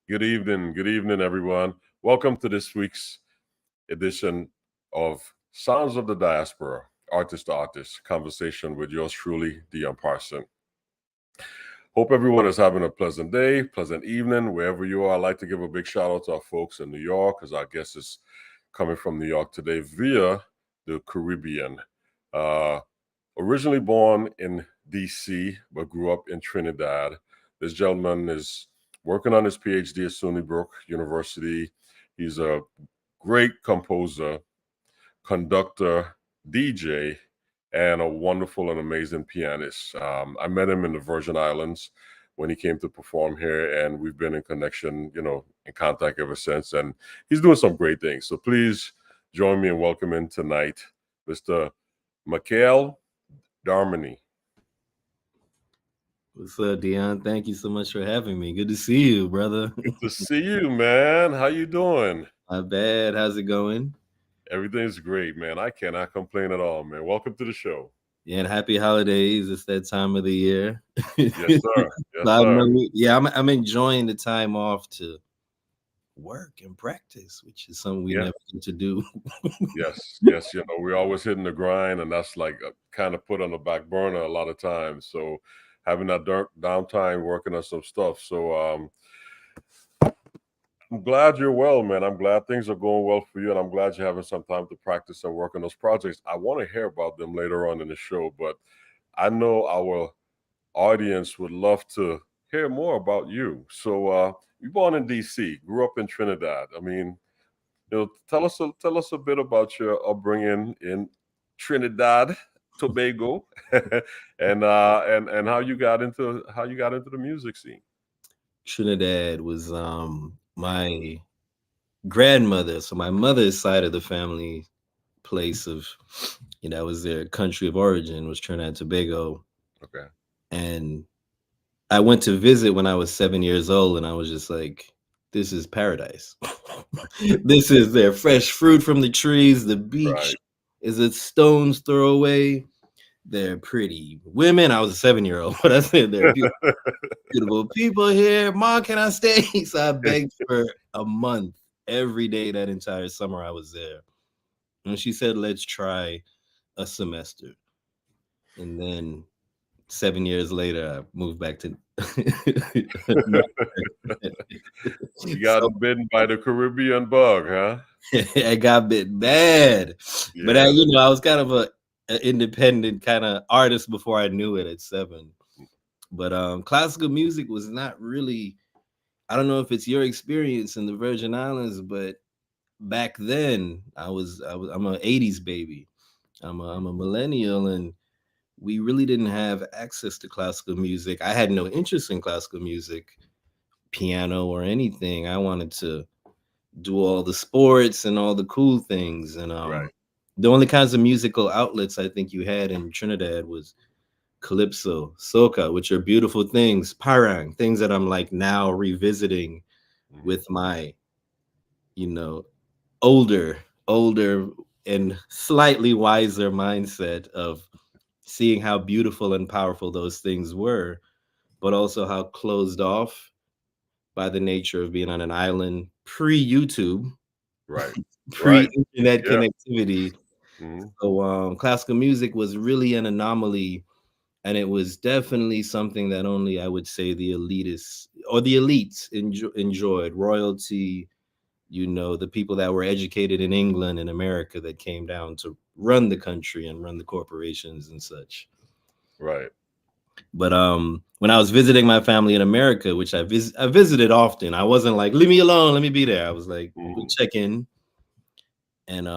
Good evening, everyone. Welcome to this week's edition of Sounds of the Diaspora, Artist to Artist, conversation with yours truly, Dion Parson. Hope everyone is having a pleasant day, pleasant evening, wherever you are. I'd like to give a big shout out to our folks in New York, because our guest is coming from New York today via the Caribbean. Uh, Originally born in DC, but grew up in Trinidad. This gentleman is working on his PhD at SUNY Brook University. He's a great composer, conductor, DJ, and a wonderful and amazing pianist. I met him in the Virgin Islands when he came to perform here, and we've been in connection, in contact ever since. And he's doing some great things. So please join me in welcoming tonight Mr. Mikael Darmanie. What's up, Dion? Thank you so much for having me. Good to see you, brother. Good to see you, man. How you doing? Not bad. How's it going? Everything's great, man. I cannot complain at all, man. Welcome to the show. Yeah, and happy holidays. It's that time of the year. Yes, sir. Yes, sir. I'm enjoying the time off to work and practice, which is something we never get to do. Yes. We're always hitting the grind, and that's like kind of put on the back burner a lot of times. So having that downtime working on some stuff. So I'm glad you're well, man. I'm glad things are going well for you, and I'm glad you're having some time to practice and work on those projects. I want to hear about them later on in the show, but I know our audience would love to hear more about you. So you're born in DC, grew up in Trinidad. I mean, tell us a bit about your upbringing in Trinidad, Tobago, and how you got into the music scene. Trinidad was my grandmother, so my mother's side of the family place of, was their country of origin was Trinidad and Tobago. Okay. And I went to visit when I was 7 years old, and I was just like, this is paradise. This is their fresh fruit from the trees. The beach is a stone's throw away. They're pretty women. I was a 7-year-old, but I said they're beautiful people here. Mom, can I stay? So I begged for a month every day that entire summer I was there. And she said, let's try a semester. And then 7 years later, I moved back to. You got bitten by the Caribbean bug, huh? I got bit bad, but I was kind of an independent kind of artist before I knew it at 7. But classical music was not really. I don't know if it's your experience in the Virgin Islands, but back then I'm an 80s baby. I'm a millennial, and we really didn't have access to classical music. I had no interest in classical music, piano or anything. I wanted to do all the sports and all the cool things. And the only kinds of musical outlets I think you had in Trinidad was calypso, soca, which are beautiful things, parang, things that I'm like now revisiting with my, older and slightly wiser mindset of seeing how beautiful and powerful those things were, but also how closed off by the nature of being on an island pre-YouTube, pre-internet connectivity. Mm-hmm. So classical music was really an anomaly, and it was definitely something that only I would say the elitists or the elites enjoyed. Royalty, the people that were educated in England and America that came down to run the country and run the corporations and such. Right. But when I was visiting my family in America, which I visited often, I wasn't like, leave me alone, let me be there. I was like, check in. And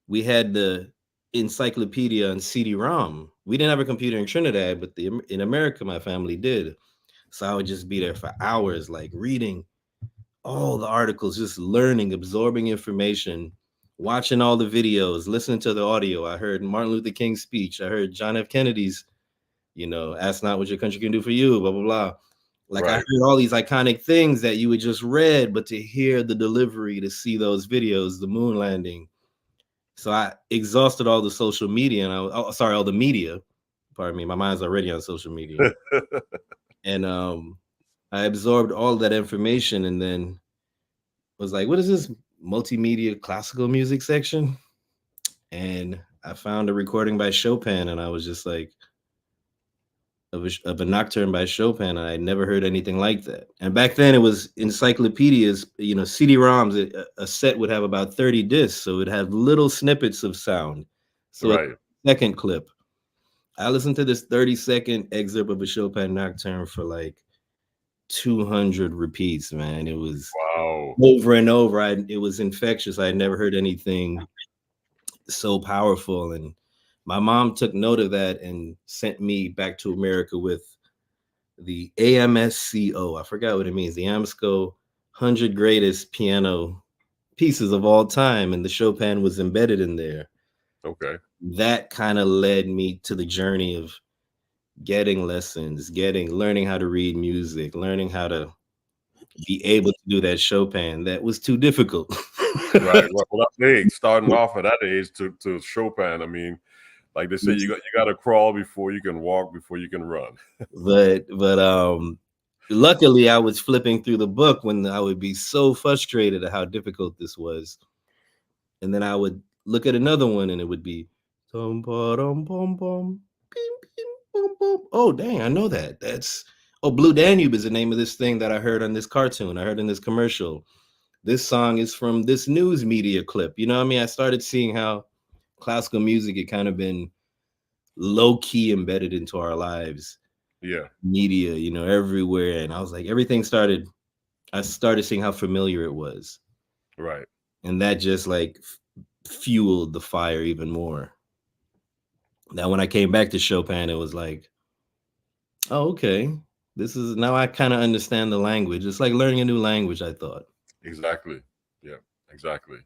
we had the encyclopedia on CD-ROM. We didn't have a computer in Trinidad, but in America, my family did. So I would just be there for hours, like reading all the articles, just learning, absorbing information, watching all the videos, listening to the audio. I heard Martin Luther King's speech. I heard John F. Kennedy's, ask not what your country can do for you, blah, blah, blah. Like I heard all these iconic things that you would just read, but to hear the delivery, to see those videos, the moon landing. So I exhausted all the social media and all the media. Pardon me, my mind's already on social media. And I absorbed all that information and then was like, what is this multimedia classical music section? And I found a recording by Chopin, and I was just like, of a nocturne by Chopin, and I never heard anything like that. And back then, it was encyclopedias, CD-ROMs. A set would have about 30 discs, so it would have little snippets of sound. So a Right. second clip. I listened to this 30-second excerpt of a Chopin nocturne for like 200 repeats, man. It was Wow. over and over. It was infectious. I had never heard anything so powerful. And my mom took note of that and sent me back to America with the AMSCO. I forgot what it means. The AMSCO 100 greatest piano pieces of all time. And the Chopin was embedded in there. Okay. That kind of led me to the journey of getting lessons, learning how to read music, learning how to be able to do that Chopin. That was too difficult. Right. Well, that age, starting off at that age to Chopin. I mean, like they say, you got to crawl before you can walk, before you can run. but luckily I was flipping through the book when I would be so frustrated at how difficult this was, and then I would look at another one and it would be oh dang, I know that. That's Blue Danube is the name of this thing that I heard on this cartoon. I heard in this commercial. This song is from this news media clip. You know what I mean? I started seeing how classical music had kind of been low key embedded into our lives. Yeah. Media, everywhere. And I was like, I started seeing how familiar it was. Right. And that just like fueled the fire even more. Now, when I came back to Chopin, it was like, oh, okay. Now I kind of understand the language. It's like learning a new language, I thought. Exactly. Yeah. Exactly.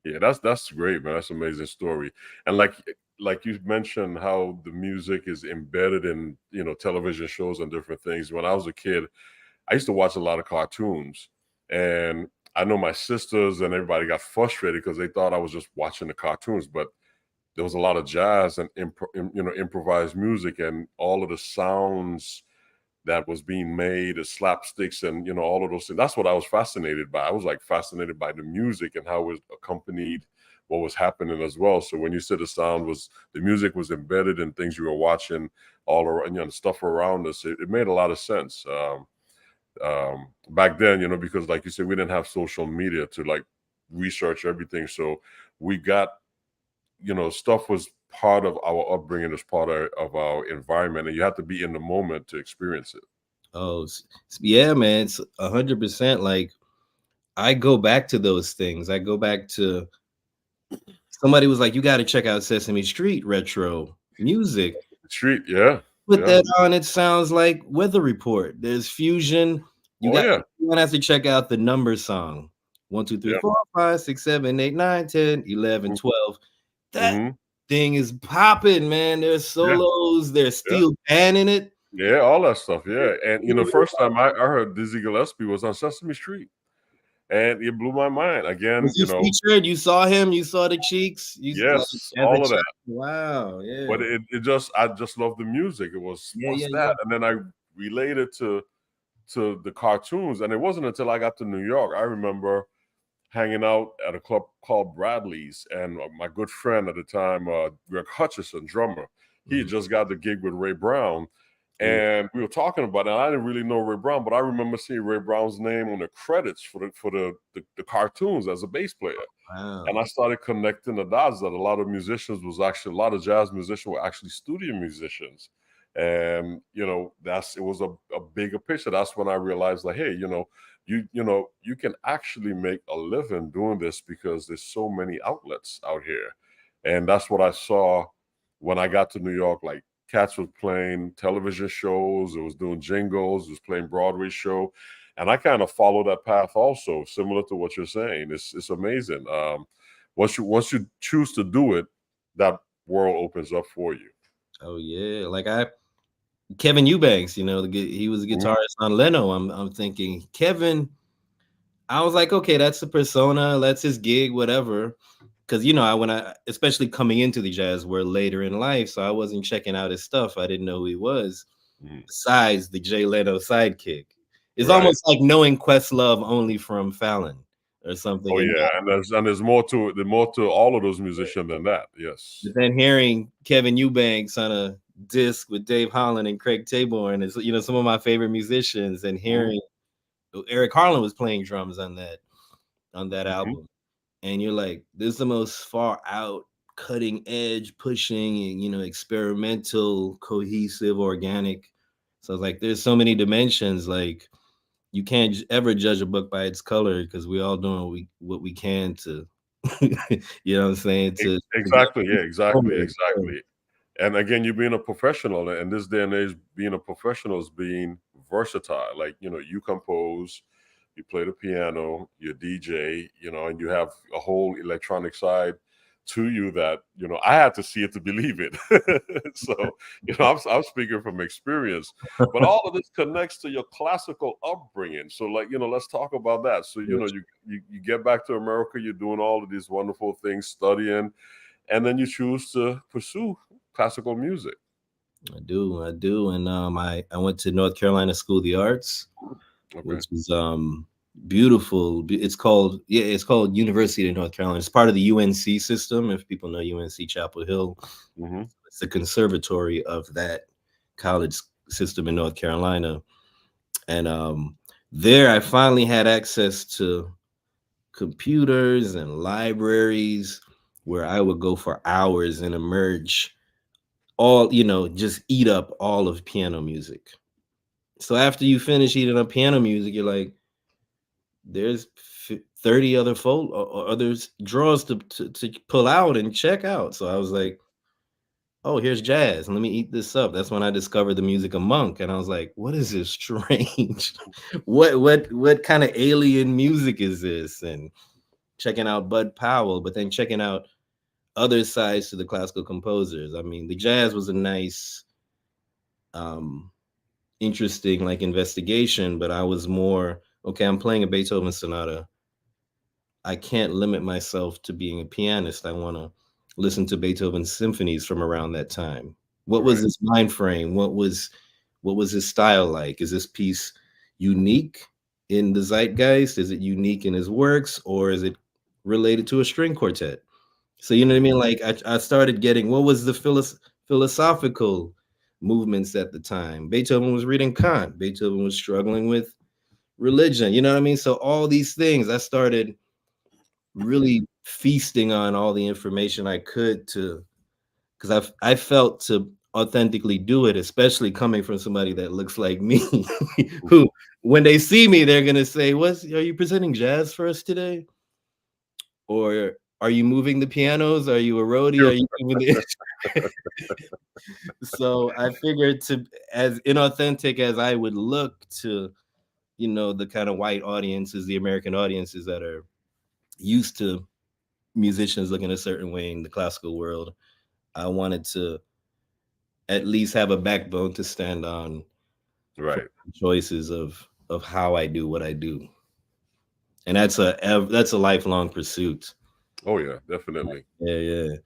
Yeah. That's great, man. That's an amazing story. And like you mentioned, how the music is embedded in television shows and different things. When I was a kid, I used to watch a lot of cartoons, and I know my sisters and everybody got frustrated because they thought I was just watching the cartoons, but there was a lot of jazz and improvised music, and all of the sounds that was being made, the slapsticks, and all of those things. That's what I was fascinated by. I was like fascinated by the music and how it accompanied what was happening as well. So when you said the music was embedded in things you were watching all around, stuff around us, it made a lot of sense. Back then, because like you said, we didn't have social media to like research everything. So we got, stuff was part of our upbringing, as part of our environment, and you have to be in the moment to experience it. Oh, yeah, man. It's 100%. Like, I go back to those things. I go back to somebody was like, you got to check out Sesame Street retro music. Street, yeah. Put that on. It sounds like Weather Report. There's fusion. You have to check out the number song. 1, 2, 3, 4, 5, 6, 7, 8, 9, 10, 11, 12. That thing is popping, man. There's solos. There's steel pan in it. Yeah, all that stuff. Yeah. And first time I heard Dizzy Gillespie was on Sesame Street, and it blew my mind. Again, was he featured? You saw him, you saw the cheeks. Yes, all of that. Wow, yeah. But I just love the music. It was what's that? And then I related to the cartoons, and it wasn't until I got to New York. I remember hanging out at a club called Bradley's, and my good friend at the time, Greg Hutchison, drummer, he had just got the gig with Ray Brown, and we were talking about it. And I didn't really know Ray Brown, but I remember seeing Ray Brown's name on the credits for the cartoons as a bass player. Wow. And I started connecting the dots that a lot of jazz musicians were actually studio musicians. And it was a bigger picture. That's when I realized, like, hey, you can actually make a living doing this because there's so many outlets out here. And that's what I saw when I got to New York. Like, cats was playing television shows, it was doing jingles, it was playing Broadway show. And I kind of follow that path also, similar to what you're saying. It's amazing. Once you choose to do it, that world opens up for you. Oh yeah, like Kevin Eubanks, he was a guitarist on Leno. I'm thinking Kevin. I was like, okay, that's the persona, that's his gig, whatever. Because when I especially coming into the jazz world later in life, so I wasn't checking out his stuff. I didn't know who he was, besides the Jay Leno sidekick. It's Right. almost like knowing Questlove only from Fallon or something. Oh And yeah, and there's more to it. There's more to all of those musicians than that. Yes. then hearing Kevin Eubanks on a disc with Dave Holland and Craig Taborn is, some of my favorite musicians, and hearing Eric Harlan was playing drums on that album. And you're like, this is the most far out, cutting edge, pushing, and experimental, cohesive, organic. So it's like there's so many dimensions. Like you can't ever judge a book by its color, because we all doing what we can to, you know what I'm saying? Exactly. Yeah. Exactly. Exactly. And again, you being a professional in this day and age, being a professional is being versatile. Like, you compose, you play the piano, you DJ, and you have a whole electronic side to you that, I had to see it to believe it. So, I'm speaking from experience, but all of this connects to your classical upbringing. So like, let's talk about that. So, you get back to America, you're doing all of these wonderful things, studying, and then you choose to pursue classical music. I do, and I went to North Carolina School of the Arts, Okay. which is beautiful. It's called University of North Carolina. It's part of the UNC system. If people know UNC Chapel Hill, it's the conservatory of that college system in North Carolina. And there, I finally had access to computers and libraries where I would go for hours and emerge just eat up all of piano music. So after you finish eating up piano music, you're like, there's 30 other or others draws to pull out and check out. So I was like, oh, here's jazz. Let me eat this up. That's when I discovered the music of Monk, and I was like, what is this strange? what kind of alien music is this? And checking out Bud Powell, but then checking out other sides to the classical composers. I mean, the jazz was a nice interesting like investigation, but I was more, okay, I'm playing a Beethoven sonata. I can't limit myself to being a pianist. I want to listen to Beethoven's symphonies from around that time. What was his mind frame? What was his style like? Is this piece unique in the zeitgeist? Is it unique in his works, or is it related to a string quartet? So you know what I mean? Like I started getting, what was the philosophical movements at the time? Beethoven was reading Kant. Beethoven was struggling with religion. You know what I mean? So all these things, I started really feasting on all the information I could, because I felt to authentically do it, especially coming from somebody that looks like me, who when they see me, they're gonna say, are you presenting jazz for us today? Or are you moving the pianos? Are you a roadie? Are you moving the So I figured, to as inauthentic as I would look to, the kind of white audiences, the American audiences that are used to musicians looking a certain way in the classical world, I wanted to at least have a backbone to stand on, Right. choices of how I do what I do. And that's a lifelong pursuit. Oh yeah, definitely. Yeah.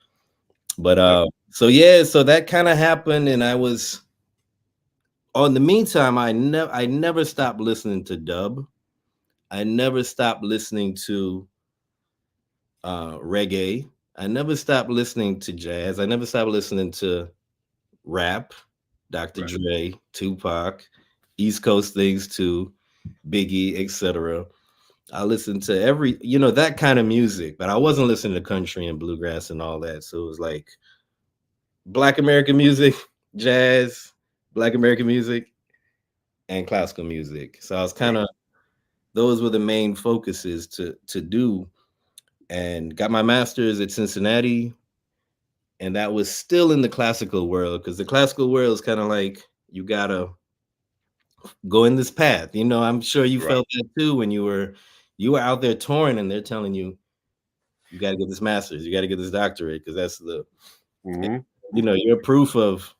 But so that kind of happened, and I was, in the meantime, I never stopped listening to dub. I never stopped listening to reggae. I never stopped listening to jazz. I never stopped listening to rap, Dr. Dre, Tupac, East Coast things too, Biggie, etc. I listened to that kind of music, but I wasn't listening to country and bluegrass and all that. So it was like Black American music, jazz, Black American music, and classical music. So I was kind of, those were the main focuses to do, and got my master's at Cincinnati, and that was still in the classical world, because the classical world is kind of like, you gotta go in this path. I'm sure you felt that too when you were out there touring, and they're telling you, you got to get this master's, you got to get this doctorate, because that's you're proof of,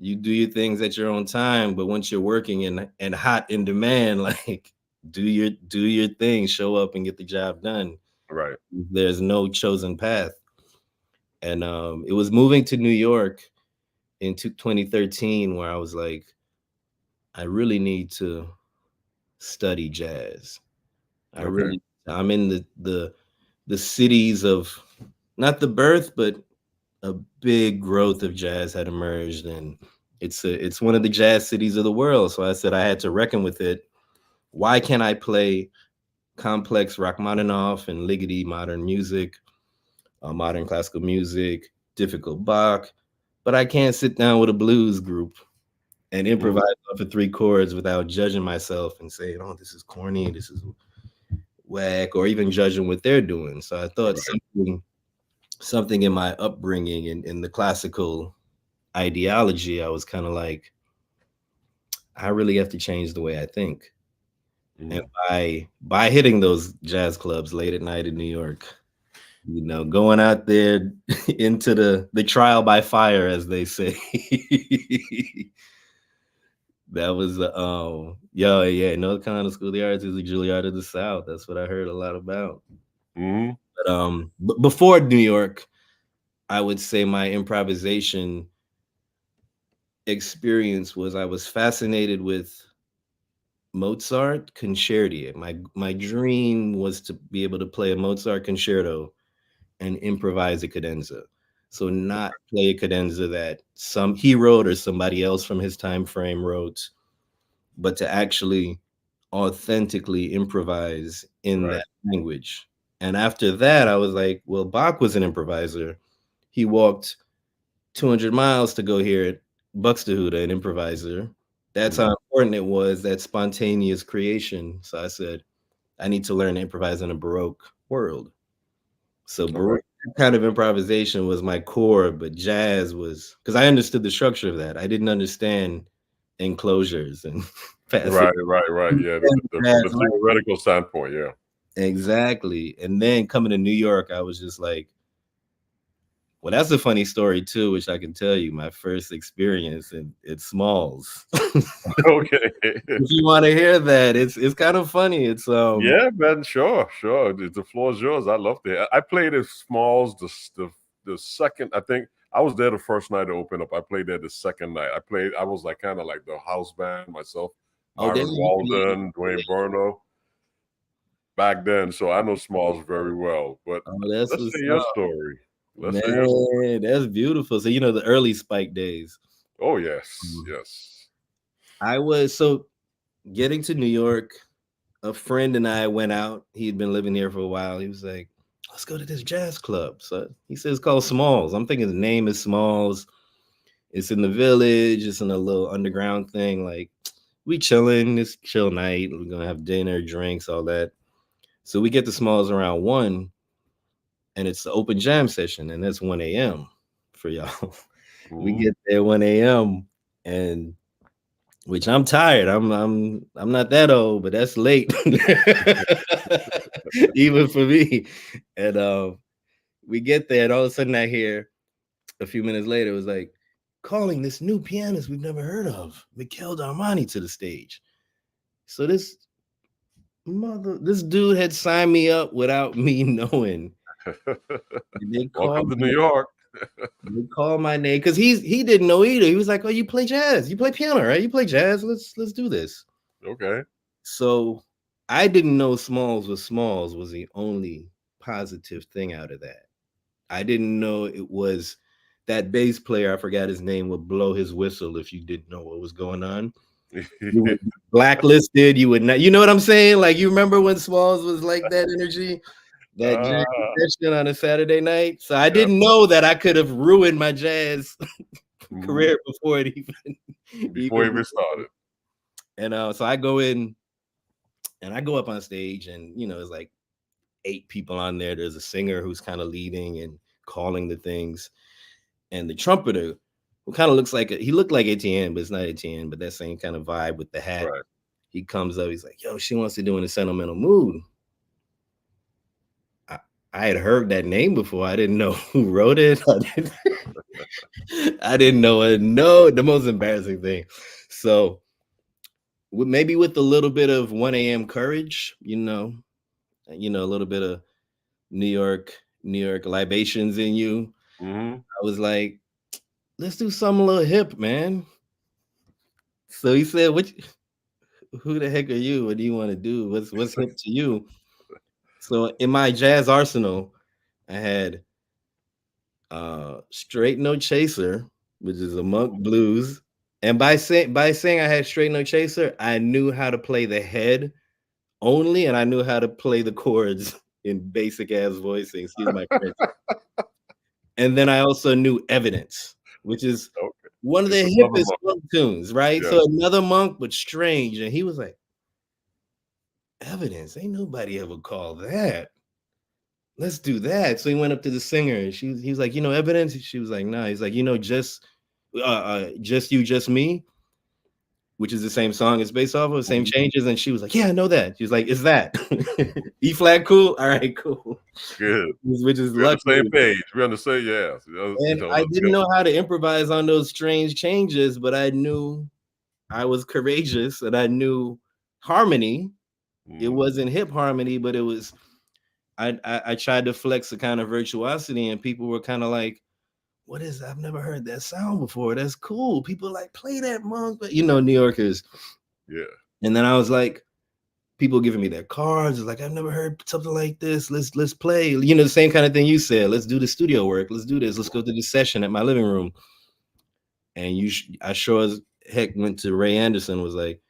you do your things at your own time, but once you're working and hot in demand, like do your thing, show up and get the job done. Right. There's no chosen path. And it was moving to New York in 2013 where I was like, I really need to study jazz. Okay. I'm in the cities of, not the birth, but a big growth of jazz had emerged, and it's one of the jazz cities of the world. So I said I had to reckon with it. Why can't I play complex Rachmaninov and Ligeti modern music, modern classical music, difficult Bach, but I can't sit down with a blues group and improvise off of 3 chords without judging myself and saying, "Oh, this is corny, this is whack," or even judging what they're doing. So I thought something in my upbringing and in the classical ideology, I was kind of like, I really have to change the way I think. And by hitting those jazz clubs late at night in New York, going out there into the trial by fire, as they say. That was North Carolina School of the Arts is the Juilliard of the South. That's what I heard a lot about. But before New York, I would say my improvisation experience was, I was fascinated with Mozart concerti. My dream was to be able to play a Mozart concerto and improvise a cadenza. So not play a cadenza that he wrote or somebody else from his time frame wrote, but to actually authentically improvise in that language. And after that, I was like, well, Bach was an improviser. He walked 200 miles to go here at Buxtehude, an improviser. That's how important it was, that spontaneous creation. So I said, I need to learn to improvise in a Baroque world. So Baroque kind of improvisation was my core, but jazz was, because I understood the structure of that. I didn't understand enclosures and Right. Yeah, the theoretical standpoint. Yeah, exactly. And then coming to New York, I was just like, well, that's a funny story too, which I can tell you. My first experience in Smalls. Okay. If you want to hear that, it's kind of funny. It's yeah, man. Sure. The floor is yours. I loved it. I played at Smalls the second. I think I was there the first night to open up. I played there the second night. I was like kind of like the house band myself. Myron Walden, Dwayne Burno. Back then, so I know Smalls very well. But let's hear your story. Man, that's beautiful. So the early Spike days. Oh yes. I was getting to New York. A friend and I went out. He'd been living here for a while. He was like, let's go to this jazz club. So he says it's called Smalls. I'm thinking the name is Smalls. It's in the Village. It's in a little underground thing. Like, we chilling. It's chill night. We're gonna have dinner, drinks, all that. So we get to Smalls around 1, and it's the open jam session, and that's 1 a.m. for y'all. We get there 1 a.m. and which I'm tired. I'm not that old, but that's late. Even for me. And we get there, and all of a sudden I hear a few minutes later, it was like, calling this new pianist we've never heard of, Mikael Darmanie, to the stage. So this dude had signed me up without me knowing. Welcome to New York. They called my name because he didn't know either. He was like, "Oh, you play jazz? You play piano, right? You play jazz? Let's do this." Okay. So I didn't know Smalls was the only positive thing out of that. I didn't know it was that bass player, I forgot his name, would blow his whistle if you didn't know what was going on. You would be blacklisted. You would not. You know what I'm saying? Like, you remember when Smalls was like that energy, that jazz session on a Saturday night. So I didn't know that I could have ruined my jazz career before it even started. And so I go in, and I go up on stage, and it's like 8 people on there. There's a singer who's kind of leading and calling the things, and the trumpeter, who kind of looks like he looked like Etienne, but it's not Etienne, but that same kind of vibe with the hat. Right. He comes up, he's like, "Yo, she wants to do In a Sentimental Mood." I had heard that name before. I didn't know who wrote it. I didn't know it. No, the most embarrassing thing. So maybe with a little bit of 1 a.m. courage, a little bit of New York libations in you. I was like, let's do something a little hip, man. So he said, who the heck are you? What do you want to do? What's hip to you? So in my jazz arsenal, I had straight no chaser, which is a monk blues. And by saying I had straight no chaser, I knew how to play the head only, and I knew how to play the chords in basic ass voicing. Excuse my French. And then I also knew evidence, which is Okay. one of the It's another hippest monk. monk tunes, right? Yeah. So another monk, but strange. And he was like, evidence, ain't nobody ever called that. Let's do that. So he went up to the singer and he was like, you know, evidence. She was like, nah. He's like, you know, just you, just me, which is the same song it's based off of, same changes. And she was like, yeah, I know that. She's like, is that E flat cool? All right, cool. Good. Which is We're on the lucky. same page. We're on the same, yeah. And I didn't know how to improvise on those strange changes, but I knew I was courageous and I knew harmony. It wasn't hip harmony, but it was. I tried to flex a kind of virtuosity, and people were kind of like, "What is that? I've never heard that sound before. That's cool." People like play that monk, but you know, New Yorkers. Yeah. And then I was like, people giving me their cards, like, "I've never heard something like this. Let's play." You know, the same kind of thing you said. Let's do the studio work. Let's do this. Let's go to this session at my living room. And I sure as heck went to Ray Anderson. Was like,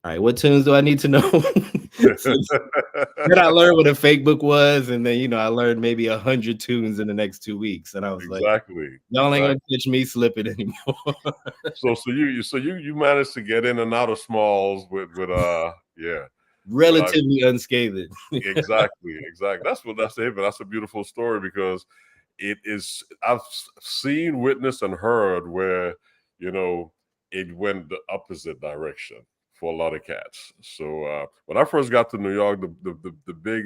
all right, what tunes do I need to know? So then I learned what a fake book was, and then I learned maybe 100 tunes in the next 2 weeks, and I was like, y'all ain't gonna catch me slipping anymore. So you managed to get in and out of smalls with yeah, relatively unscathed. Exactly. That's it. But that's a beautiful story because it is. I've seen, witnessed, and heard where it went the opposite direction for a lot of cats. So when I first got to New York, the big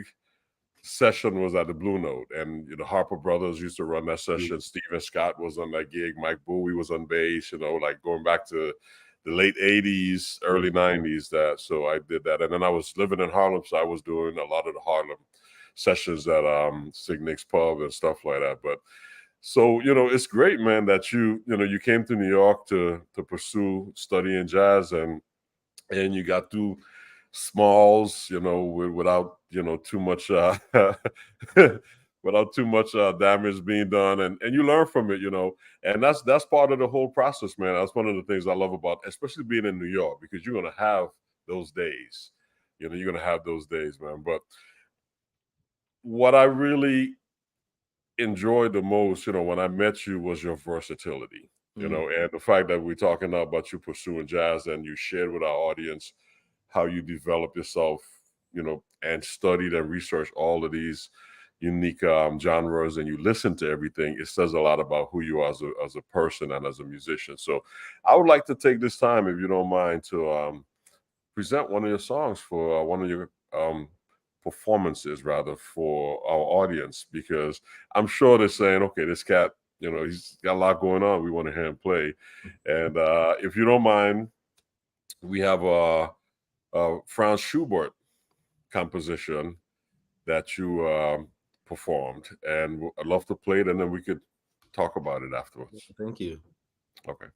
session was at the Blue Note, and Harper Brothers used to run that session. Stephen Scott was on that gig. Mike Bowie was on bass. Like going back to the late 80s, early 90s. So I did that, and then I was living in Harlem, so I was doing a lot of the Harlem sessions at Signix Pub and stuff like that. But so it's great, man, that you came to New York to pursue studying jazz, and you got through smalls, without too much without too much damage being done, and you learn from it, and that's part of the whole process, man. That's one of the things I love about, especially being in New York, because you're gonna have those days, man. But what I really enjoyed the most, when I met you, was your versatility, and the fact that we're talking now about you pursuing jazz, and you shared with our audience how you develop yourself, and studied and researched all of these unique genres, and you listen to everything. It says a lot about who you are as a person and as a musician. So I would like to take this time, if you don't mind, to present one of your songs for one of your performances, rather, for our audience, because I'm sure they're saying, okay, this cat, he's got a lot going on. We want to hear him play. And if you don't mind, we have Franz Schubert composition that you performed, and I'd love to play it, and then we could talk about it afterwards. Thank you. Okay.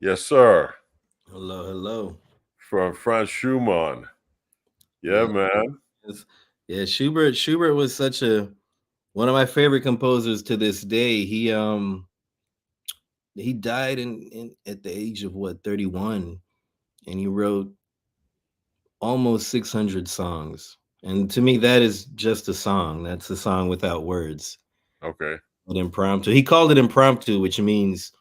Yes, sir. Hello, hello. From Franz Schumann. Yeah, Yeah, man. yeah. Schubert was such a one of my favorite composers to this day. He died in at the age of what 31, and he wrote almost 600 songs. And to me, that is just a song. That's a song without words. Okay. An impromptu. He called it impromptu, which means,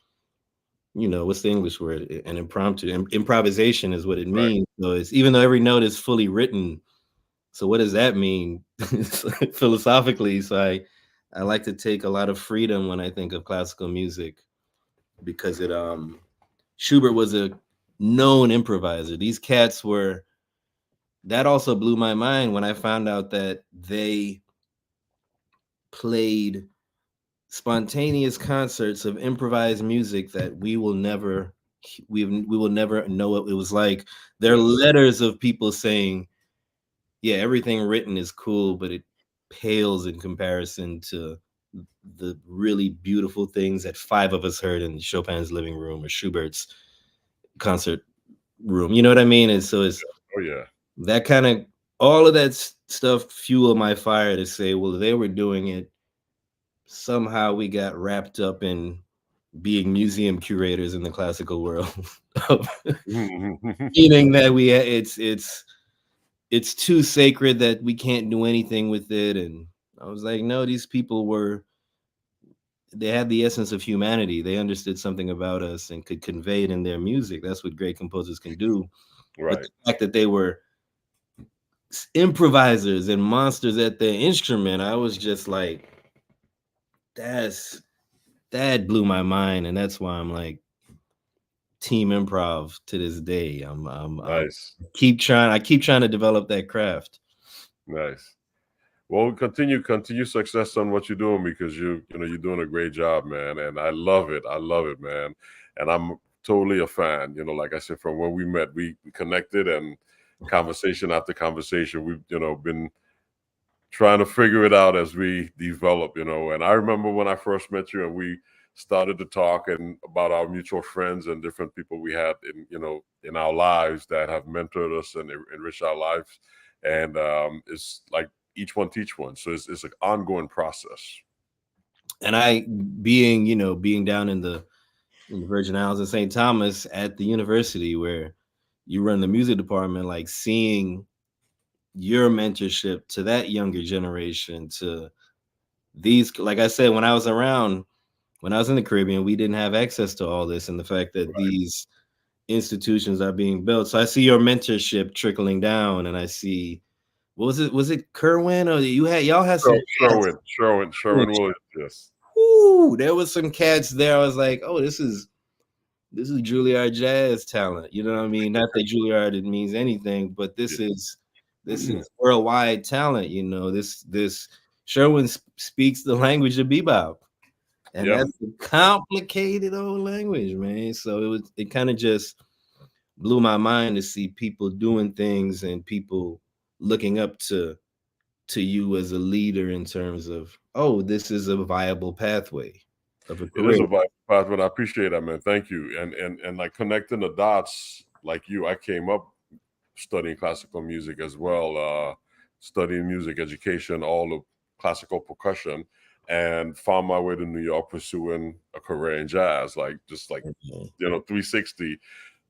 what's the English word? An impromptu. Improvisation is what it Right. means. So it's even though every note is fully written. So what does that mean philosophically? So I like to take a lot of freedom when I think of classical music because it Schubert was a known improviser. These cats were that also blew my mind when I found out that they played spontaneous concerts of improvised music that we will never know what it was like. There are Yes. letters of people saying, yeah, everything written is cool, but it pales in comparison to the really beautiful things that five of us heard in Chopin's living room or Schubert's concert room. You know what I mean? And so it's Oh, yeah. that kind of all of that stuff fueled my fire to say, well, they were doing it. Somehow we got wrapped up in being museum curators in the classical world, meaning that it's too sacred that we can't do anything with it. And I was like, no, these people they had the essence of humanity. They understood something about us and could convey it in their music. That's what great composers can do. But Right. the fact that they were improvisers and monsters at their instrument, I was just like, that's that blew my mind, and that's why I'm like team improv to this day. Nice. I keep trying to develop that craft. Nice. Well, continue success on what you're doing because you're doing a great job, man. And I love it. I love it, man. And I'm totally a fan. Like I said, from when we met, we connected and conversation after conversation, we've, been trying to figure it out as we develop, and I remember when I first met you and we started to talk and about our mutual friends and different people we had in our lives that have mentored us and enriched our lives. And it's like each one teach one. So it's an ongoing process. And being down in the Virgin Islands in St. Thomas at the university where you run the music department, like seeing your mentorship to that younger generation, to these, like I said, when I was in the Caribbean, we didn't have access to all this, and the fact that Right. these institutions are being built. So I see your mentorship trickling down, and I see what was it? Was it Kerwin or y'all had some cats? Sherwin Williams. Yes. Ooh, there was some cats there. I was like, oh, this is Juilliard jazz talent. You know what I mean? Not that Juilliard it means anything, but this is worldwide talent. This Sherwin speaks the language of bebop, and Yeah. that's a complicated old language, man. So it kind of just blew my mind to see people doing things and people looking up to you as a leader in terms of, oh, this is a viable pathway of a It is career. a vital path, but I appreciate that, man. Thank you. And like connecting the dots, like you, I came up studying classical music as well, studying music education, all of classical percussion, and found my way to New York pursuing a career in jazz, like just like Mhm. 360.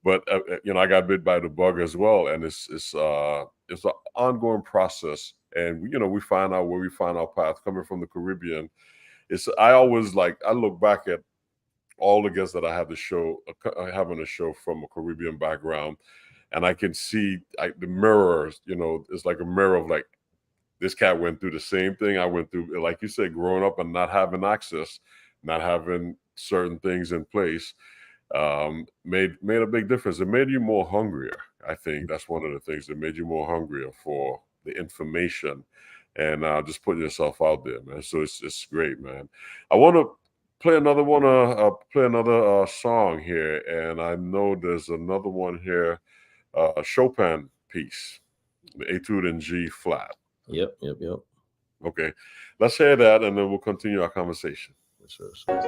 But I got bit by the bug as well, and it's an ongoing process. And we find out where we find our path coming from the Caribbean. I look back at all the guests that I have having a show from a Caribbean background, and I can see the mirrors. It's like a mirror of like this cat went through the same thing I went through. Like you said, growing up and not having access, not having certain things in place, made a big difference. It made you more hungrier. I think that's one of the things that made you more hungrier for the information and just putting yourself out there, man. So it's great, man. I want to play another song here, and I know there's another one here, a Chopin piece, the Etude in G flat. Yep, yep, yep. Okay, let's hear that, and then we'll continue our conversation. Sure, sure.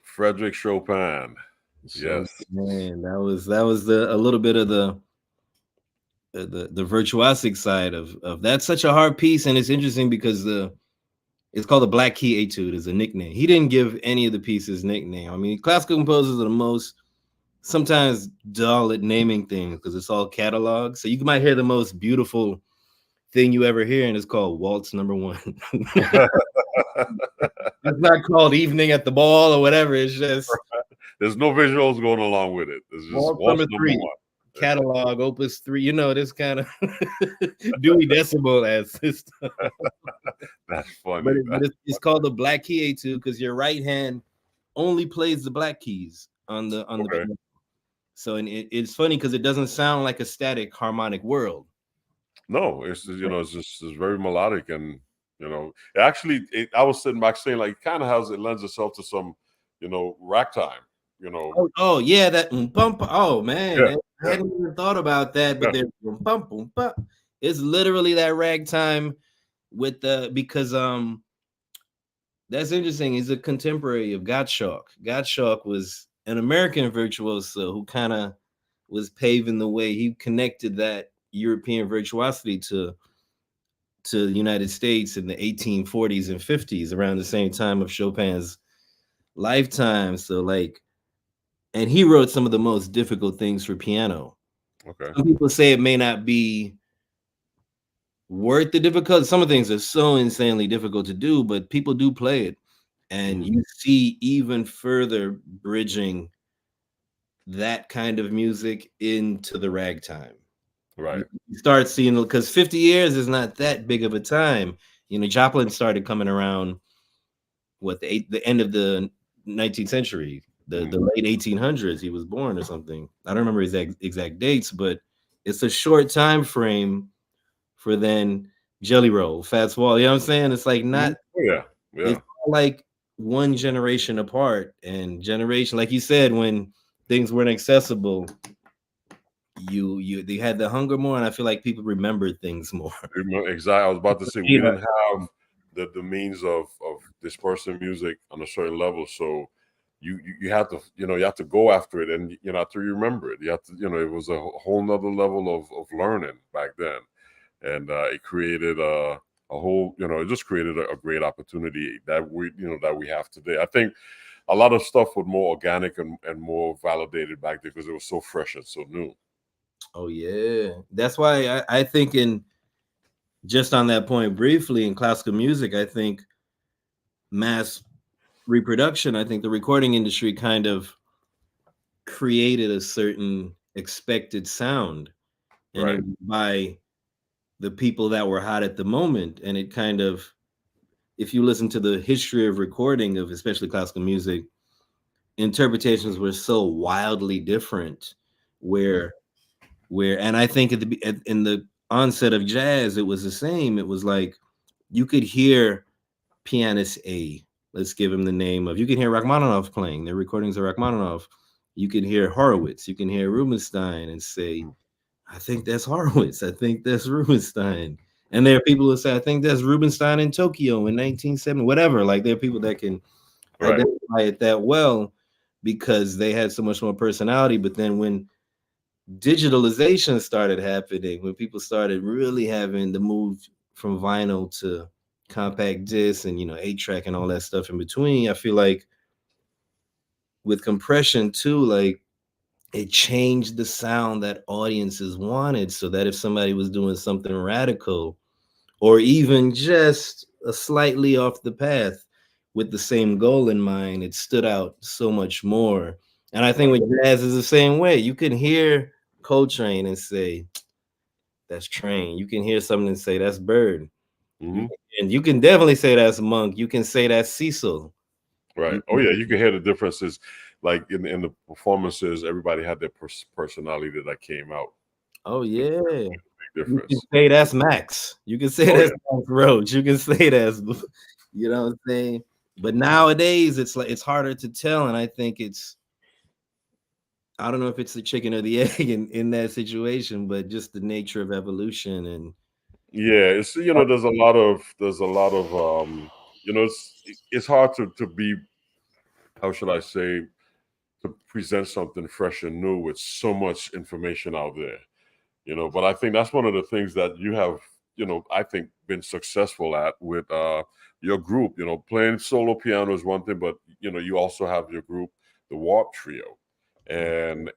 Frederick Chopin. So Yes. man, that was a little bit of the virtuosic side of that's such a hard piece, and it's interesting because it's called the Black Key Etude is a nickname. He didn't give any of the pieces nickname. I mean, classical composers are the most sometimes dull at naming things because it's all catalog. So you might hear the most beautiful thing you ever hear, and it's called Waltz Number 1. It's not called Evening at the Ball or whatever. It's just There's no visuals going along with it. It's just Waltz waltz Number number 3, 1. catalog, Opus 3. You know, this kind of Dewey Decimal as system. That's funny. But it's called the Black Key Etude because your right hand only plays the black keys on the Okay. piano. So and it's funny because it doesn't sound like a static harmonic world. No, it's it's very melodic, and actually I was sitting back saying like it lends itself to some ragtime. Oh yeah, that bump. Oh man, Yeah, I hadn't even thought about that. But yeah, there's bump, boom, bump. It's literally that ragtime with the because that's interesting. He's a contemporary of Gottschalk. Gottschalk was an American virtuoso who kind of was paving the way. He connected that European virtuosity to the United States in the 1840s and 50s, around the same time of Chopin's lifetime. So like, and he wrote some of the most difficult things for piano. okay. Some people say it may not be worth the difficult. Some of the things are so insanely difficult to do, but people do play it. And you see even further bridging that kind of music into the ragtime. Right. You start seeing because 50 years is not that big of a time. You know, Joplin started coming around the end of the 19th century, the late 1800s. He was born or something. I don't remember his exact dates, but it's a short time frame for then Jelly Roll, Fats Wall. You know what I'm saying? It's like not. Oh, yeah. It's like one generation apart, and generation, like you said, when things weren't accessible, they had the hunger more, and I feel like people remember things more. Exactly. I was about to say we didn't have the means of dispersing music on a certain level, so you have to you have to go after it, and you have to remember it. You have to it was a whole nother level of learning back then, and it created a whole it just created a great opportunity that we have today. I think a lot of stuff was more organic and more validated back then because it was so fresh and so new. Oh yeah, that's why I think in just on that point briefly in classical music, I think mass reproduction, I think the recording industry kind of created a certain expected sound, and it was by the people that were hot at the moment, and it kind of, if you listen to the history of recording of especially classical music, interpretations were so wildly different where and I think in the onset of jazz it was the same. It was like you could hear pianist A, let's give him the name of, you can hear Rachmaninov playing the recordings of Rachmaninov, you can hear Horowitz, you can hear Rubinstein and say, I think that's Horowitz, I think that's Rubinstein. And there are people who say, I think that's Rubinstein in Tokyo in 1970, whatever. Like there are people that can identify it that well because they had so much more personality. But then when digitalization started happening, when people started really having the move from vinyl to compact disc and 8-track and all that stuff in between, I feel like with compression too, like it changed the sound that audiences wanted, so that if somebody was doing something radical or even just a slightly off the path with the same goal in mind, it stood out so much more. And I think with jazz is the same way. You can hear Coltrane and say, that's Train. You can hear something and say, that's Bird. And you can definitely say that's Monk. You can say that's Cecil. Right. Oh yeah, you can hear the differences. Like in the performances, everybody had their personality that came out. Oh yeah. Difference. You can say that's Max. You can say that's Max Roach. You can say that's, you know what I'm saying? But nowadays it's like it's harder to tell, and I think I don't know if it's the chicken or the egg in that situation, but just the nature of evolution. And yeah, it's there's a lot of it's hard to be how should I say, to present something fresh and new with so much information out there, but I think that's one of the things that you have, I think been successful at with your group. Playing solo piano is one thing, but you also have your group, the Warp Trio, and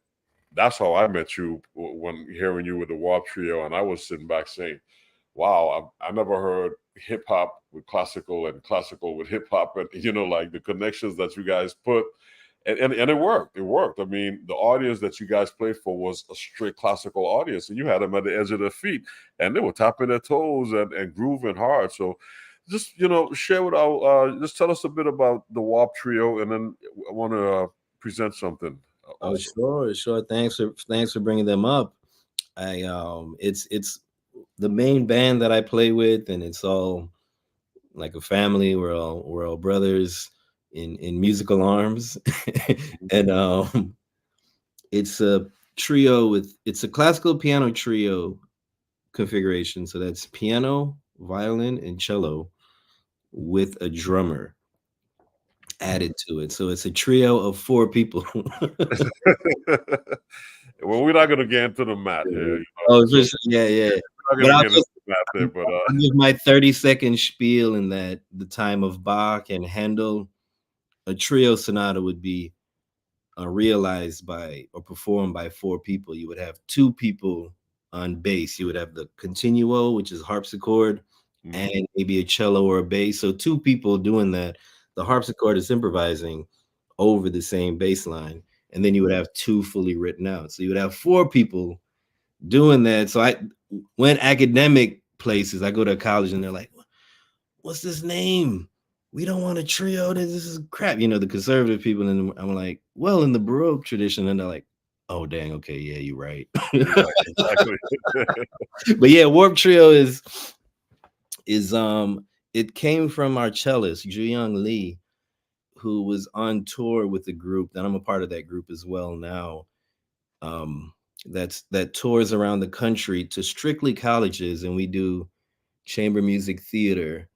that's how I met you when hearing you with the Warp Trio, and I was sitting back saying, wow, I never heard hip hop with classical and classical with hip hop, and like the connections that you guys put, and it worked. It worked. I mean, the audience that you guys played for was a strict classical audience, and you had them at the edge of their feet, and they were tapping their toes and grooving hard. So, just share with our, just tell us a bit about the Warp Trio, and then I want to present something. Oh, Also. sure. Thanks for bringing them up. It's the main band that I play with, and it's all like a family. We're all brothers in musical arms, and it's a it's a classical piano trio configuration. So that's piano, violin, and cello with a drummer added to it. So it's a trio of 4 people. Well, we're not going to get into the math here. Oh, yeah. We're not going to get into the math there, but I'll give my 30-second spiel in that the time of Bach and Handel, a trio sonata would be realized by or performed by 4 people. You would have 2 people on bass. You would have the continuo, which is harpsichord, and maybe a cello or a bass. So 2 people doing that. The harpsichord is improvising over the same bass line, and then you would have 2 fully written out. So you would have 4 people doing that. So I went academic places. I go to college and they're like, what's this name? We don't want a trio. This is crap. The conservative people. And I'm like, well, in the Baroque tradition. And they're like, oh, dang. Okay. Yeah, you're right. exactly. But yeah, Warp Trio is it came from our cellist, Juyong Lee, who was on tour with the group. And I'm a part of that group as well now. That tours around the country to strictly colleges, and we do chamber music theater,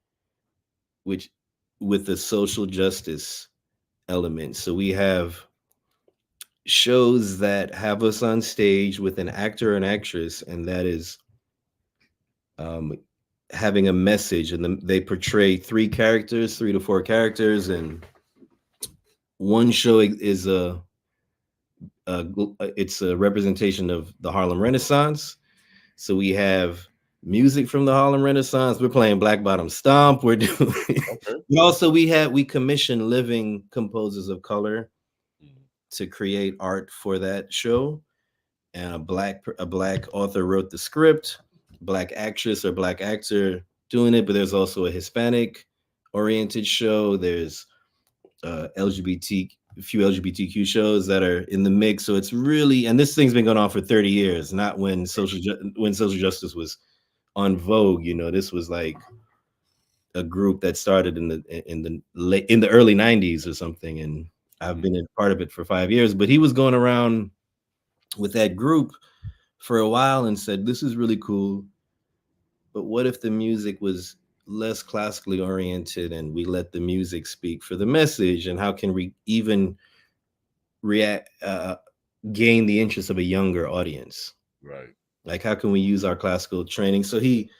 which with the social justice element. So we have shows that have us on stage with an actor and actress, and that is having a message, and they portray 3 characters, 3 to 4 characters, and one show is it's a representation of the Harlem Renaissance. So we have music from the Harlem Renaissance. We're playing Black Bottom Stomp. We're doing. Also, we commission living composers of color to create art for that show, and a black author wrote the script, Black actress or Black actor doing it. But there's also a Hispanic oriented show. There's a few LGBTQ shows that are in the mix. So it's really, and this thing's been going on for 30 years, not when social justice was on vogue. This was like a group that started in the early 90s or something, and I've been a part of it for 5 years. But he was going around with that group for a while and said, this is really cool, but what if the music was less classically oriented and we let the music speak for the message? And how can we even gain the interest of a younger audience? Right. Like, how can we use our classical training? So he,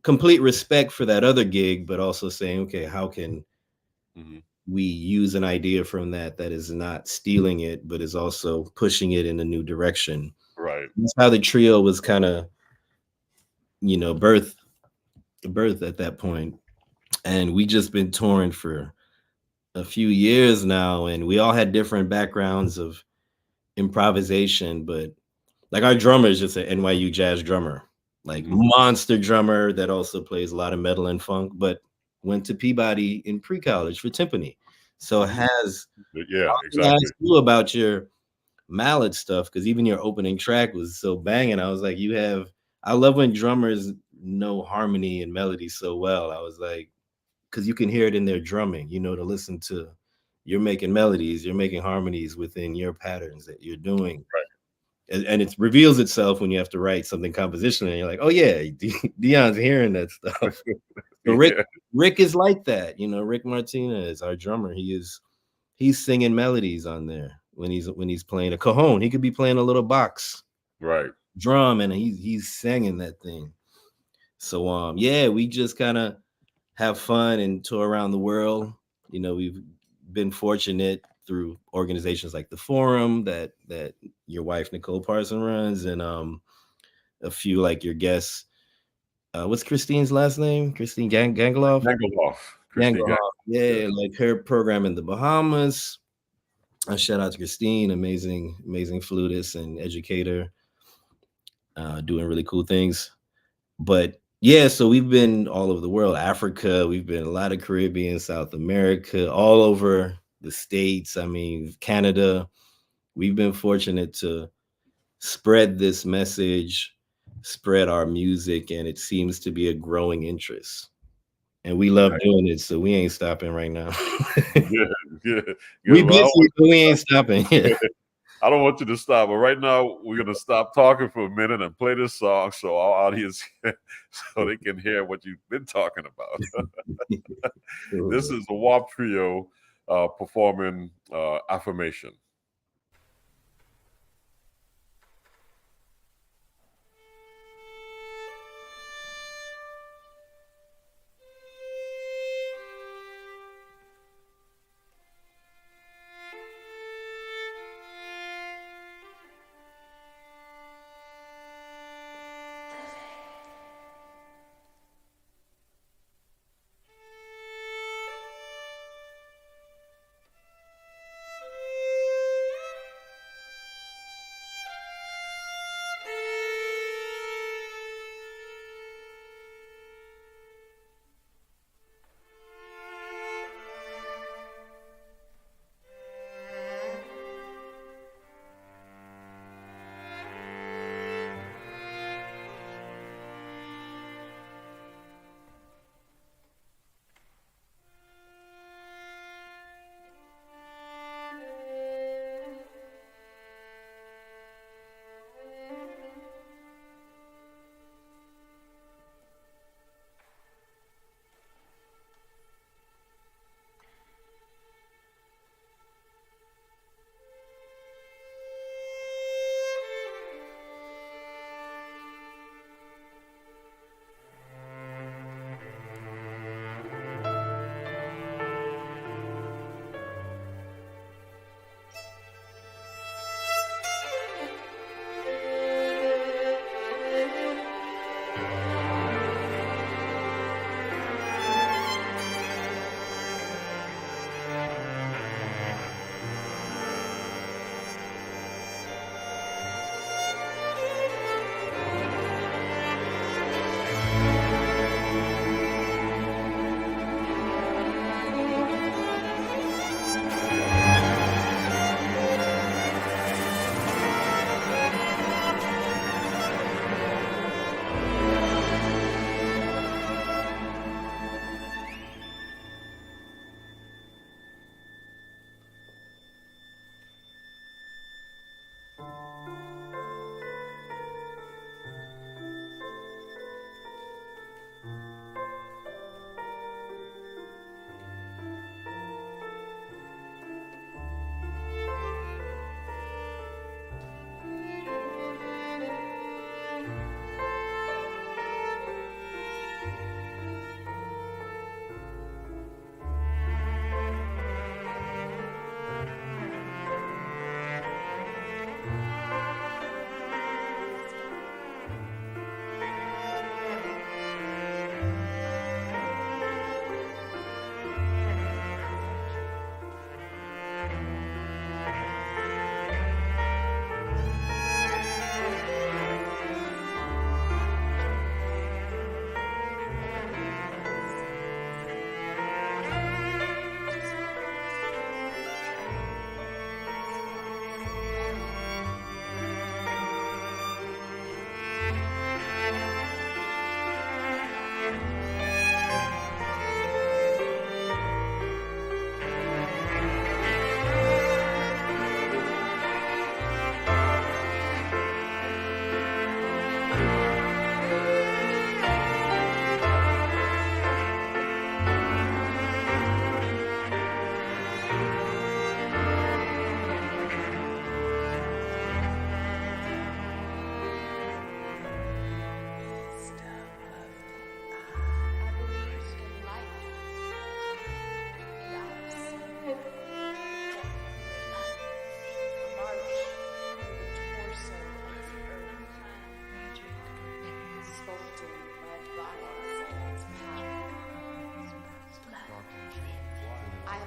complete respect for that other gig, but also saying, okay, how can we use an idea from that is not stealing it, but is also pushing it in a new direction? Right. That's how the trio was kind of, birth at that point. And we just been touring for a few years now, and we all had different backgrounds of improvisation, but like our drummer is just an NYU jazz drummer, like monster drummer that also plays a lot of metal and funk, but went to Peabody in pre-college for timpani. So has exactly. Ask you about your mallet stuff, because even your opening track was so banging. I was like, I love when drummers know harmony and melody so well. I was like, because you can hear it in their drumming, to listen to, you're making melodies, you're making harmonies within your patterns that you're doing. Right. And it reveals itself when you have to write something compositionally, and you're like, oh yeah, Dion's hearing that stuff. So Rick Yeah, Rick is like that, you know. Rick Martinez, our drummer, he's singing melodies on there when he's playing a cajon. He could be playing a little box right. drum and he's singing that thing. So yeah, we just kind of have fun and tour around the world. You know, we've been fortunate through organizations like the Forum that your wife Nicole Parson runs, and a few like your guests. What's Christine's last name? Christine Gangaloff? Gangaloff, Christine Gang. Gangaloff. Yeah, Yes. like her program in the Bahamas. Shout out to Christine, amazing flutist and educator, doing really cool things. But yeah, so we've been all over the world, Africa, we've been a lot of Caribbean, South America, all over the States. I mean, Canada. We've been fortunate to spread this message, spread our music, and it seems to be a growing interest. And we love Right. doing it, so we ain't stopping right now. Good, good, We good. Well, busy, but we ain't stopping. I don't want you to stop, but right now we're gonna stop talking for a minute and play this song so our audience so they can hear what you've been talking about. This is a WAP trio performing Affirmation.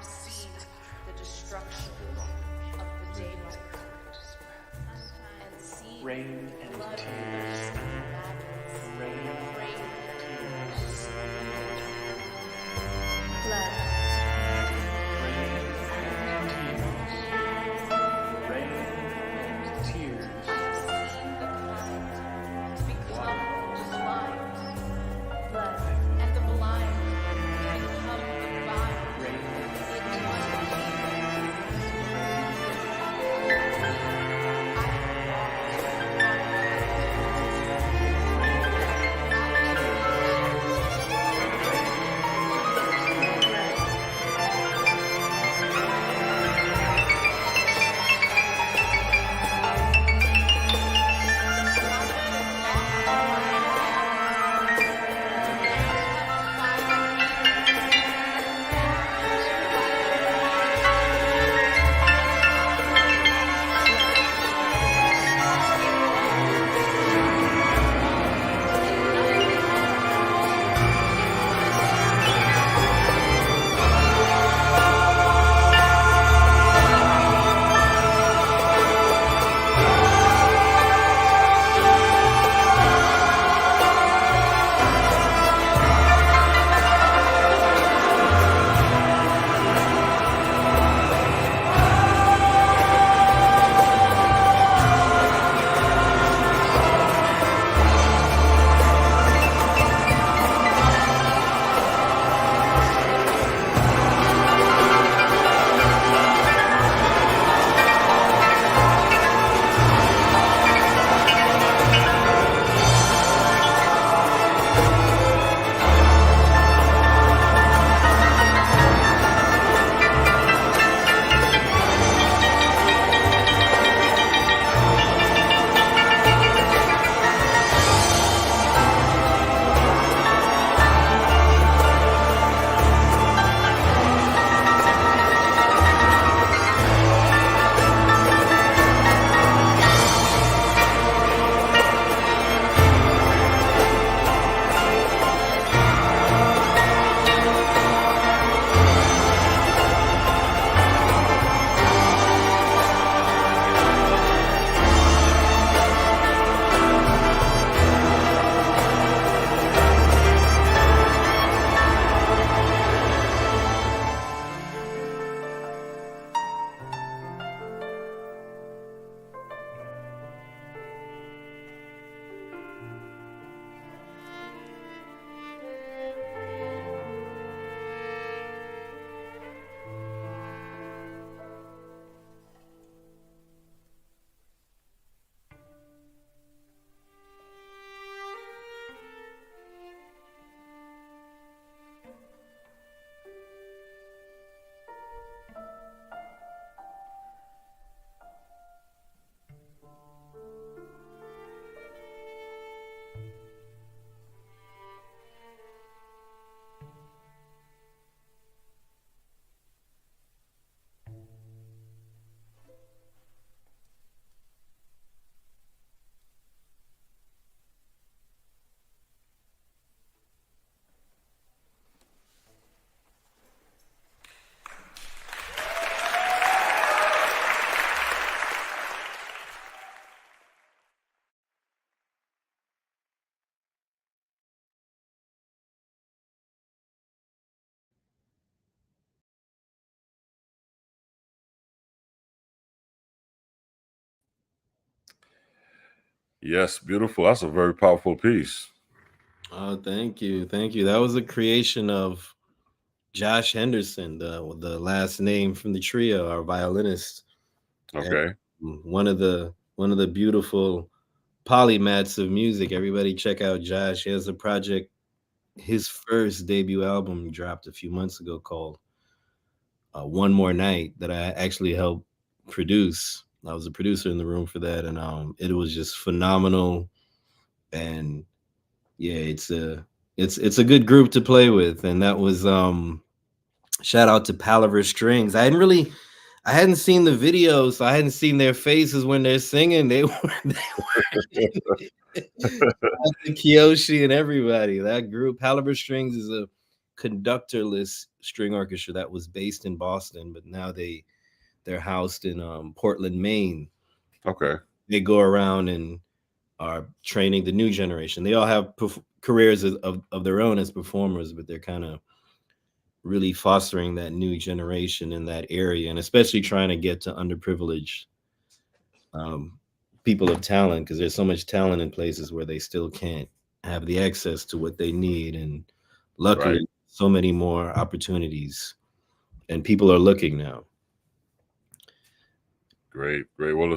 see the destruction of the daylight and see Rain and blood tears. madness, Rain rain and tears. blood. Rain and tears. Rain and tears. Seen the kind become the blind, blood, and the blind become the blind. Rain In one Yes, beautiful. That's a very powerful piece. Oh, thank you, thank you. That was a creation of Josh Henderson, the last name from the trio, our violinist. Okay. And one of the beautiful polymaths of music. Everybody check out Josh. He has a project. His first debut album dropped a few months ago called One More Night that I actually helped produce. I was a producer in the room for that, and it was just phenomenal. And yeah, it's a good group to play with. And that was shout out to Palaver Strings. I hadn't seen the videos, so I hadn't seen their faces when they're singing. They were the Kiyoshi and everybody. That group, Palaver Strings, is conductorless string orchestra that was based in Boston, but now they're housed in Portland, Maine. Okay. They go around and are training the new generation. They all have careers of their own as performers, but they're kind of really fostering that new generation in that area, and especially trying to get to underprivileged people of talent, because there's so much talent in places where they still can't have the access to what they need. And luckily, Right. so many more opportunities, and people are looking now. Great. Well,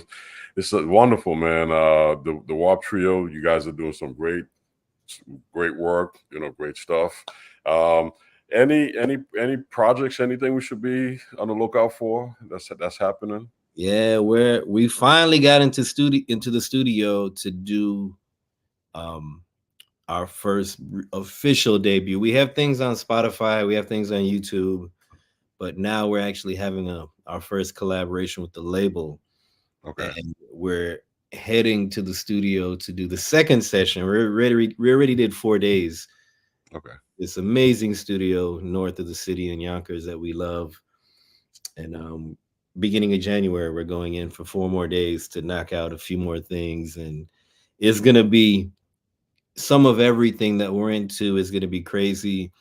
it's wonderful, man. The Warp Trio, you guys are doing some great work. Great stuff. Any projects, anything we should be on the lookout for that's happening? Yeah, we finally got into the studio to do our first official debut. We have things on Spotify, we have things on YouTube, but now we're actually having our first collaboration with the label. Okay. And we're heading to the studio to do the second session. We already did 4 days. Okay. This amazing studio north of the city in Yonkers that we love. And beginning of January, we're going in for 4 more days to knock out a few more things. And it's going to be some of everything that we're into is going to be crazy.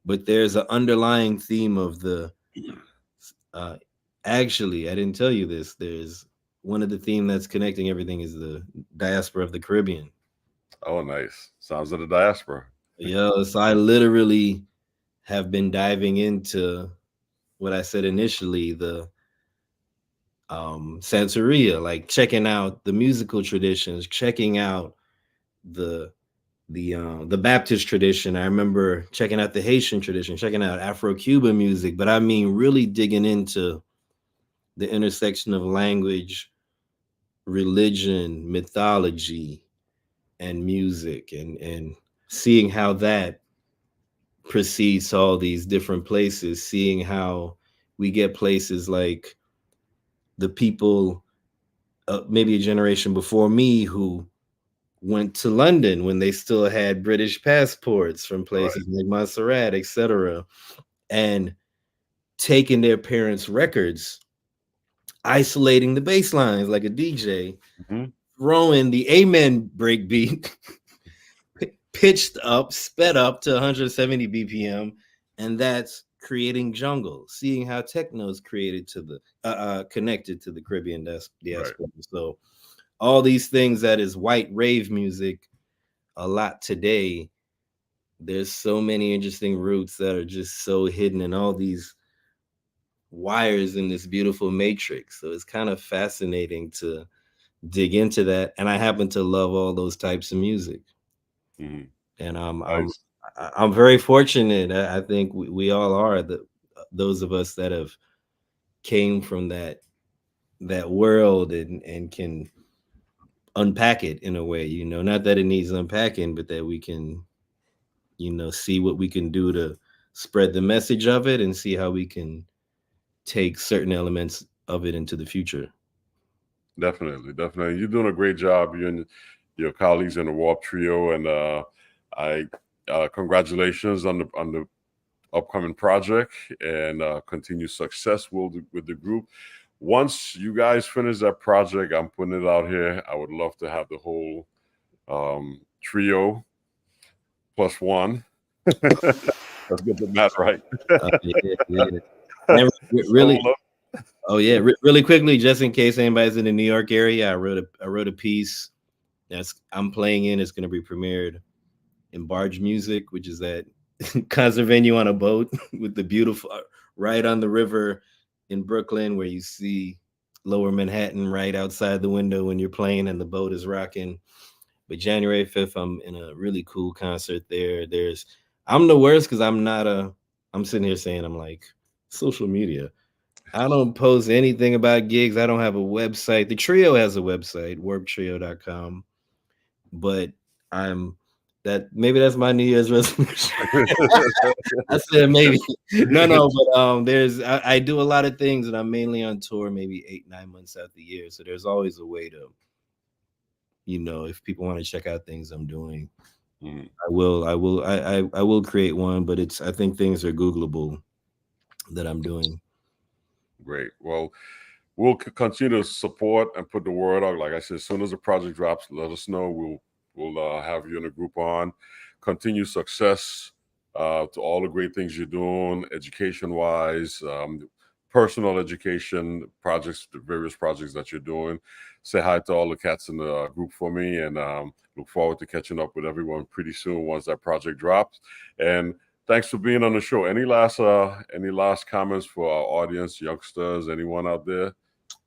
But there's an underlying theme of the, actually, I didn't tell you this. There's one of the theme that's connecting everything is the diaspora of the Caribbean. Oh, nice. Sounds of the Diaspora. Yo, so I literally have been diving into what I said initially, the Santeria, like checking out the musical traditions, checking out the Baptist tradition. I remember checking out the Haitian tradition, checking out Afro-Cuban music, but I mean really digging into the intersection of language, religion, mythology, and music, and seeing how that proceeds to all these different places, seeing how we get places like the people maybe a generation before me who went to London when they still had British passports from places like Montserrat, etc., and taking their parents' records, isolating the bass lines like a DJ, throwing the Amen breakbeat, pitched up, sped up to 170 BPM, and that's creating jungle. Seeing how techno is created to the connected to the Caribbean diaspora. Right. So all these things that is white rave music a lot today, there's so many interesting roots that are just so hidden in all these wires in this beautiful matrix. So it's kind of fascinating to dig into that. And I happen to love all those types of music. Mm-hmm. And I'm very fortunate. I think we all are, those of us that have came from that world and can unpack it in a way, not that it needs unpacking, but that we can, see what we can do to spread the message of it and see how we can take certain elements of it into the future. Definitely. You're doing a great job. You and your colleagues in the Warp Trio, and I congratulations on the upcoming project, and continued success with the group. Once you guys finish that project, I'm putting it out here, I would love to have the whole trio plus one. Let's get the math right. Yeah. Really. Oh yeah, really quickly, just in case anybody's in the New York area, I wrote a piece I'm playing in. It's going to be premiered in Barge Music, which is that concert venue on a boat with the beautiful right on the river in Brooklyn, where you see Lower Manhattan right outside the window when you're playing and the boat is rocking. But January 5th, I'm in a really cool concert there. I'm the worst because I'm sitting here saying I'm like social media. I don't post anything about gigs. I don't have a website. The trio has a website, warptrio.com. But maybe that's my New Year's resolution. I said maybe. No, but I do a lot of things, and I'm mainly on tour maybe 8-9 months out the year. So there's always a way to, if people want to check out things I'm doing, Mhm. I will create one, but I think things are Googleable that I'm doing. Great. Well, we'll continue to support and put the word out. Like I said, as soon as the project drops, let us know. We'll have you in the group on. Continue success to all the great things you're doing, education-wise, personal education projects, the various projects that you're doing. Say hi to all the cats in the group for me, and look forward to catching up with everyone pretty soon once that project drops. And thanks for being on the show. Any last comments for our audience, youngsters, anyone out there?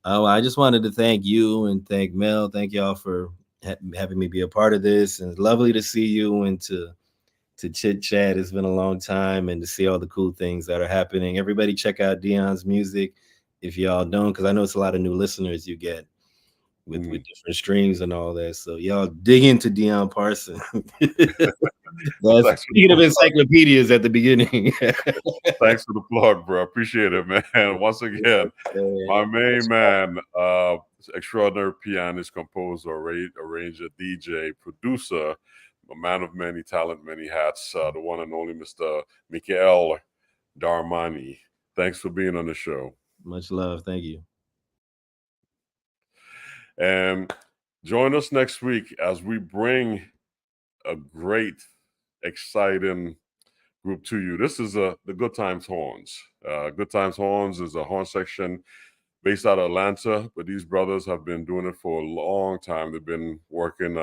Oh, I just wanted to thank you and thank Mel. Thank y'all for having me be a part of this. And it's lovely to see you and to chit chat. It's been a long time, and to see all the cool things that are happening. Everybody check out Dion's music if y'all don't, because I know it's a lot of new listeners you get with different streams and all that. So y'all dig into Dion Parson. That's speaking of encyclopedias at the beginning. Thanks for the plug, bro. Appreciate it, man. Once again, my main man, extraordinary pianist, composer, arranger, DJ, producer, a man of many talent, many hats, the one and only Mr. Mikael Darmanie. Thanks for being on the show. Much love. Thank you. And join us next week as we bring a great, exciting group to you. This is the Good Times Horns. Good Times Horns is a horn section based out of Atlanta, but these brothers have been doing it for a long time. They've been working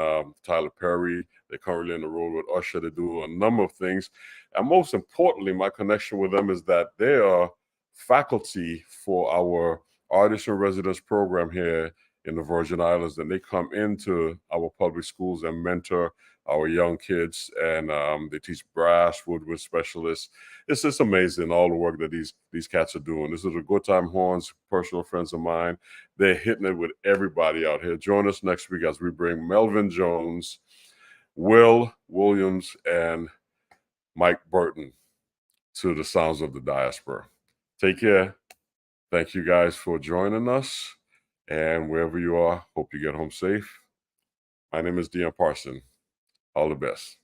Tyler Perry. They're currently in the role with Usher. They do a number of things. And most importantly, my connection with them is that they are faculty for our artist in residence program here in the Virgin Islands. And they come into our public schools and mentor our young kids, and they teach brass, woodwind specialists. It's just amazing all the work that these cats are doing. This is a Good Time Horns, personal friends of mine. They're hitting it with everybody out here. Join us next week as we bring Melvin Jones, Will Williams, and Mike Burton to the Sounds of the Diaspora. Take care. Thank you guys for joining us. And wherever you are, hope you get home safe. My name is Dion Parson. All the best.